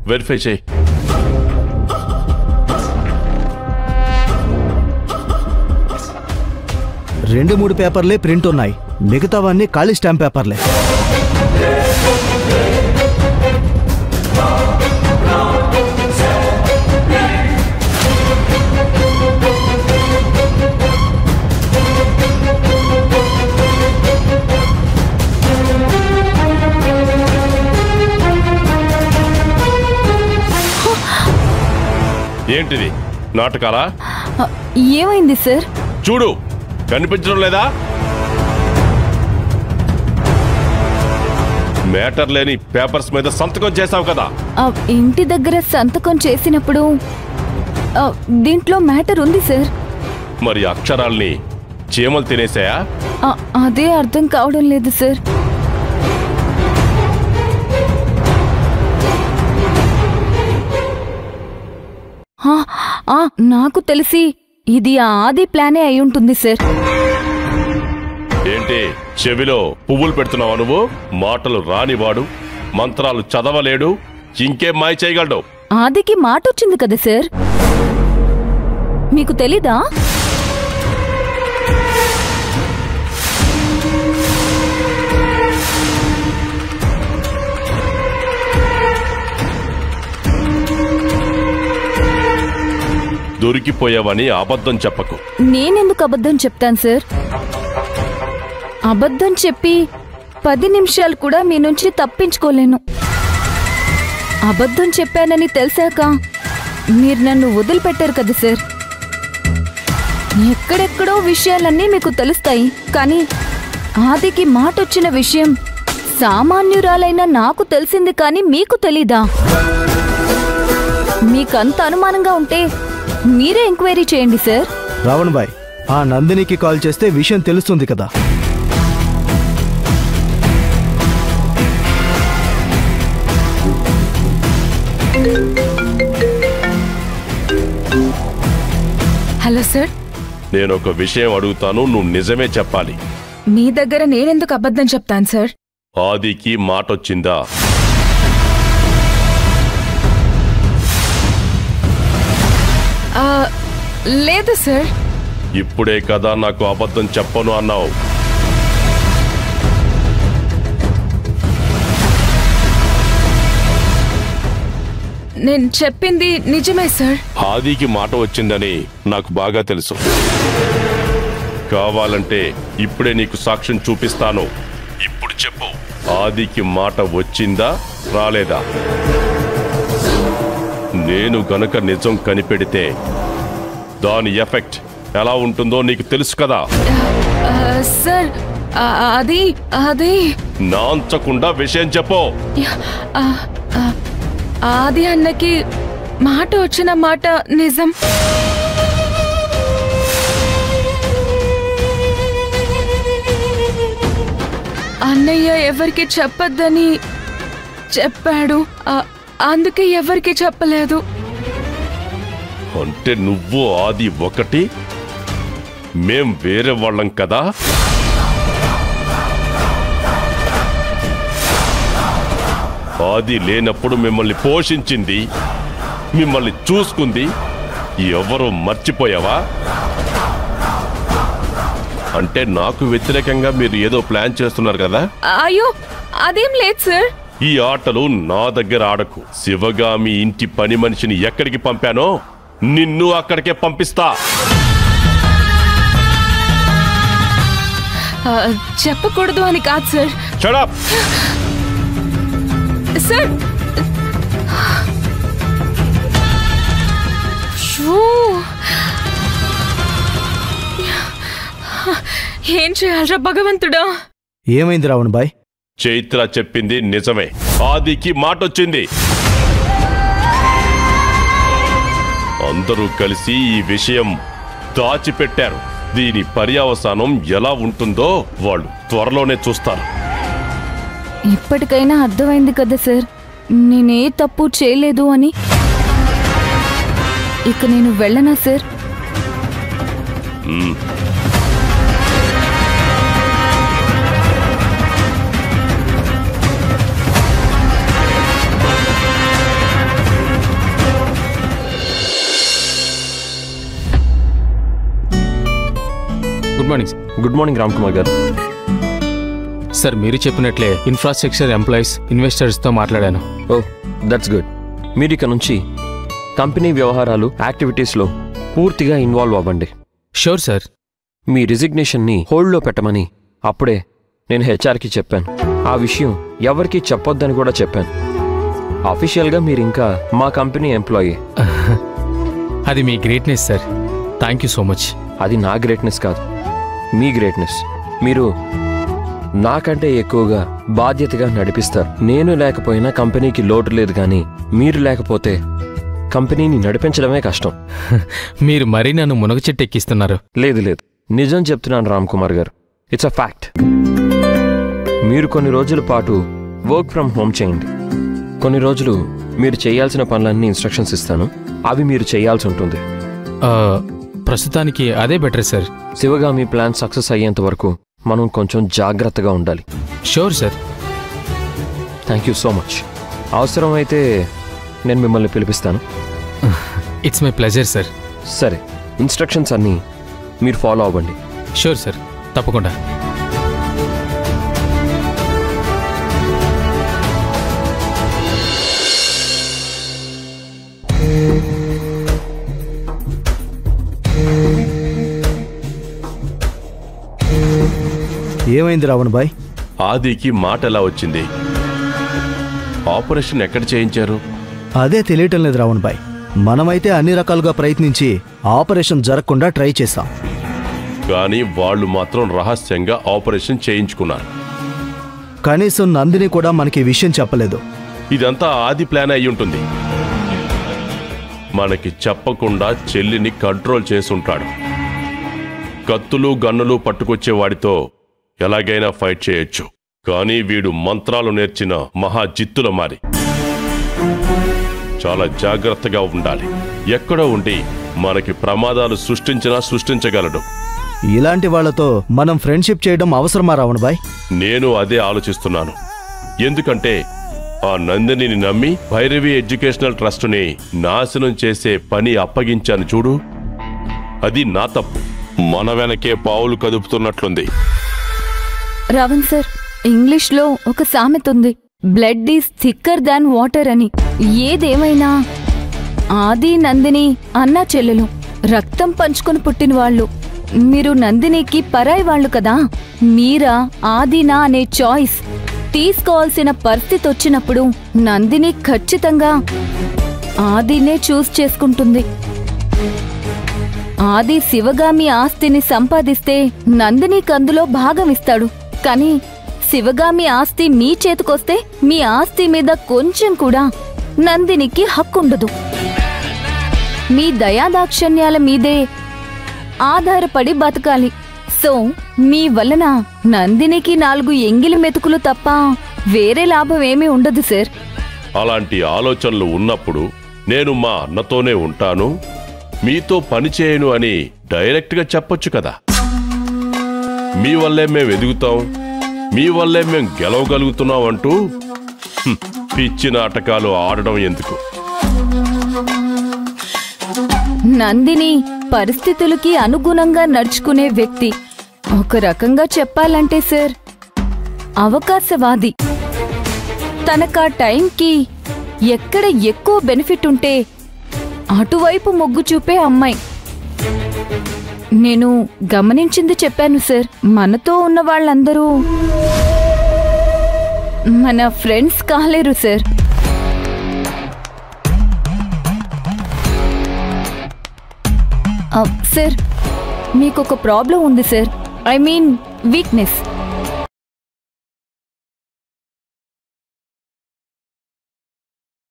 Verify చేయి. రెండు మూడు పేపర్లే ప్రింట్ ఉన్నాయి, మిగతావన్నీ ఖాళీ స్టాంప్ పేపర్లే. ఏంటిది, నాటకాలా? ఏమైంది సార్? చూడు, కనిపించడం లేదా? మ్యాటర్ లేని పేపర్స్ మీద సంతకం చేసావు కదా. ఇంటి దగ్గర సంతకం చేసినప్పుడు దీంట్లో మ్యాటర్ ఉంది సార్. మరి అక్షరాల్ని చీమలు తినేసాయా? అదే అర్థం కావడం లేదు సార్. నాకు తెలిసి ఇది ఆది ప్లానే అయి ఉంటుంది సార్. ఏంటి చెవిలో పువ్వులు పెడుతున్నావా నువ్వు? మాటలు రానివాడు, మంత్రాలు చదవలేడు, ఇంకేం మాయ చేయగలడు? ఆదికి మాట వచ్చింది కదా సార్, మీకు తెలీదా? దొరికిపోయావని అబద్ధం చెప్పకు. నేనెందుకు అబద్ధం చెప్తాను సార్? అబద్ధం చెప్పి 10 నిమిషాలు కూడా మీ నుంచి తప్పించుకోలేను. అబద్ధం చెప్పానని తెలిసాక మీరు నన్ను వదిలిపెట్టారు కదా సార్. ఎక్కడెక్కడో విషయాలన్నీ మీకు తెలుస్తాయి, కానీ ఆదికి మాటొచ్చిన విషయం సామాన్యురాలైన నాకు తెలిసింది, కానీ మీకు తెలీదా? మీకంత అనుమానంగా ఉంటే మీరే ఎంక్వైరీ చేయండి సార్. రావణ్ భాయ్, ఆ నందినికి కాల్ చేస్తే విషయం తెలుస్తుంది కదా. Hello sir. నేను ఒక విషయం అడుగుతాను, నువ్వు నిజమే చెప్పాలి. మీ దగ్గర నేనెందుకు అబద్ధం చెప్తాను సార్? ఆదికి మాటొచ్చిందా? లేదు సార్. ఇప్పుడే కదా నాకు అబద్ధం చెప్పను అన్నావు. నేను చెప్పింది నిజమే సార్. ఆదికి మాట వచ్చిందని నాకు బాగా తెలుసు. కావాలంటే ఇప్పుడే నీకు సాక్ష్యం చూపిస్తాను. ఇప్పుడు చెప్పు, ఆదికి మాట వచ్చిందా రాలేదా? నేను గనక నిజం కనిపెడితే దాని ఎఫెక్ట్ ఎలా ఉంటుందో నీకు తెలుసు కదా. సార్ అది నాంచకుండా విషయం చెప్పు. ఆది అన్నకి మాట వచ్చిన మాట నిజం. అన్నయ్య ఎవరికి చెప్పొద్దని చెప్పాడు, అందుకే ఎవరికి చెప్పలేదు. అంటే నువ్వు ఆది ఒకటి, మేం వేరే వాళ్ళం కదా. ఆది లేనప్పుడు మిమ్మల్ని పోషించింది, మిమ్మల్ని చూసుకుంది ఎవరు మర్చిపోయావా? అంటే నాకు వ్యతిరేకంగా మీరు ఏదో ప్లాన్ చేస్తున్నారు కదా. అయ్యో అదేం లేదు సార్. ఈ ఆటలు నా దగ్గర ఆడకు. శివగామి ఇంటి పని మనిషిని ఎక్కడికి పంపానో నిన్ను అక్కడికే పంపిస్తా. చెప్పకూడదు అని కాదు సార్. Shut up. సార్ ఏం చేయాలరా భగవంతుడా? ఏమైంది రావణ్ బాయ్? చైత్ర చెప్పింది నిజమే, ఆదికి మాటొచ్చింది. అందరూ కలిసి ఈ విషయం దాచిపెట్టారు. దీని పర్యవసానం ఎలా ఉంటుందో వాళ్ళు త్వరలోనే చూస్తారు. ఇప్పటికైనా అర్థమైంది కదా సార్, నేనే తప్పు చేయలేదు అని. ఇక నేను వెళ్ళనా sir? Morning. Good morning Ram Kumar garu. Sir మీరు చెప్పినట్లే ఇన్ఫ్రాస్ట్రక్చర్ ఎంప్లాయీస్ ఇన్వెస్టర్స్తో మాట్లాడాను. Oh that's good. మీరు ఇక నుంచి కంపెనీ వ్యవహారాలు యాక్టివిటీస్లో పూర్తిగా ఇన్వాల్వ్ అవ్వండి. Sure sir. మీ రిజిగ్నేషన్ని హోల్డ్లో పెట్టమని అప్పుడే నేను హెచ్ఆర్కి చెప్పాను. ఆ విషయం ఎవరికీ చెప్పొద్దని కూడా చెప్పాను. అఫీషియల్గా మీరు ఇంకా మా కంపెనీ ఎంప్లాయీ. అది మీ greatness sir. Thank you so much. అది నా గ్రేట్నెస్ కాదు, మీ గ్రేట్నెస్. మీరు నాకంటే ఎక్కువగా బాధ్యతగా నడిపిస్తారు. నేను లేకపోయినా కంపెనీకి లోటు లేదు, కానీ మీరు లేకపోతే కంపెనీని నడిపించడమే కష్టం. మీరు మరీ నన్ను మునగ చెట్టు ఎక్కిస్తున్నారు. లేదు లేదు, నిజం చెప్తున్నాను రామ్ కుమార్ గారు. It's a fact. మీరు కొన్ని రోజుల పాటు వర్క్ ఫ్రమ్ హోమ్ చేయండి. కొన్ని రోజులు మీరు చేయాల్సిన పనులన్నీ ఇన్స్ట్రక్షన్స్ ఇస్తాను, అవి మీరు చేయాల్సి ఉంటుంది. ప్రస్తుతానికి అదే better sir. Sivagami plan success అయ్యేంత వరకు మనం కొంచెం జాగ్రత్తగా ఉండాలి. Sure sir. Thank you so much. అవసరమైతే నేను మిమ్మల్ని పిలిపిస్తాను. It's my pleasure sir. సరే, ఇన్స్ట్రక్షన్స్ అన్నీ మీరు ఫాలో అవ్వండి. షూర్ సార్, తప్పకుండా. ఏమైంది రావణ్ బాయ్? ఆదికి మాట ఎలా వచ్చింది? ఆపరేషన్ ఎక్కడ చేయించారు? అదే తెలియటం లేదు రావణ్ బాయ్. మనమైతే అన్ని రకాలుగా ప్రయత్నించి ఆపరేషన్ జరగకుండా ట్రై చేశాం, కానీ వాళ్ళు మాత్రం రహస్యంగా ఆపరేషన్ చేయించుకున్నారు. కనీసం నందిని కూడా మనకి ఈ విషయం చెప్పలేదు. ఇదంతా ఆది ప్లాన్ అయి ఉంటుంది. మనకి చెప్పకుండా చెల్లిని కంట్రోల్ చేసుంటాడు. కత్తులు గన్నులు పట్టుకొచ్చే వాడితో ఎలాగైనా ఫైట్ చేయొచ్చు, కానీ వీడు మంత్రాలు నేర్చిన మహాజిత్తుల మారి. చాలా జాగ్రత్తగా ఉండాలి. ఎక్కడో ఉండి మనకి ప్రమాదాలు సృష్టించగలడు. ఇలాంటి వాళ్లతో మనం ఫ్రెండ్షిప్ చేయడం అవసరమా రావణ్ బాయ్? నేను అదే ఆలోచిస్తున్నాను. ఎందుకంటే ఆ నందినిని నమ్మి భైరవి ఎడ్యుకేషనల్ ట్రస్టుని నాశనం చేసే పని అప్పగించాను చూడు, అది నా తప్పు. మన వెనకే పావులు కదుపుతున్నట్లుంది. రావణ్ సార్, ఇంగ్లీష్లో ఒక సామెత ఉంది, blood is thicker than water అని. ఏదేమైనా ఆది నందిని అన్నా చెల్లెలు, రక్తం పంచుకొని పుట్టిన వాళ్ళు. మీరు నందినికి పరాయి వాళ్ళు కదా. మీరా ఆదినా అనే చాయిస్ తీసుకోవాల్సిన పరిస్థితి వచ్చినప్పుడు నందిని ఖచ్చితంగా ఆదినే చూస్ చేసుకుంటుంది. ఆది శివగామి ఆస్తిని సంపాదిస్తే నందినికి అందులో భాగం ఇస్తాడు. కానీ శివగామి ఆస్తి మీ చేతికొస్తే మీ ఆస్తి మీద కొంచెం కూడా నందినికి హక్కుండదు. మీ దయాదాక్షణ్యాల మీదే ఆధారపడి బతకాలి. సో మీ వలన నందినికి 4 ఎంగిలి మెతుకులు తప్ప వేరే లాభం ఏమీ ఉండదు సార్. అలాంటి ఆలోచనలు ఉన్నప్పుడు నేను మా అన్నతోనే ఉంటాను, మీతో పని చేయను అని డైరెక్ట్గా చెప్పొచ్చు కదా. మీ వల్లే మేము ఎదుగుతాం, మీ వల్లే మేము గెలవగలుగుతున్నాం అంటూ పిచ్చి నాటకాలు ఆడడం ఎందుకు? నందిని పరిస్థితులకి అనుగుణంగా నడుచుకునే వ్యక్తి. ఒక రకంగా చెప్పాలంటే సార్, అవకాశవాది. తనకా టైంకి ఎక్కడ ఎక్కువ బెనిఫిట్ ఉంటే అటువైపు మొగ్గు చూపే అమ్మాయి. నేను గమనించింది చెప్పాను సార్. మనతో ఉన్న వాళ్ళందరూ మన ఫ్రెండ్స్ కాలేరు సార్. సార్, మీకొక ప్రాబ్లం ఉంది సార్. I mean weakness.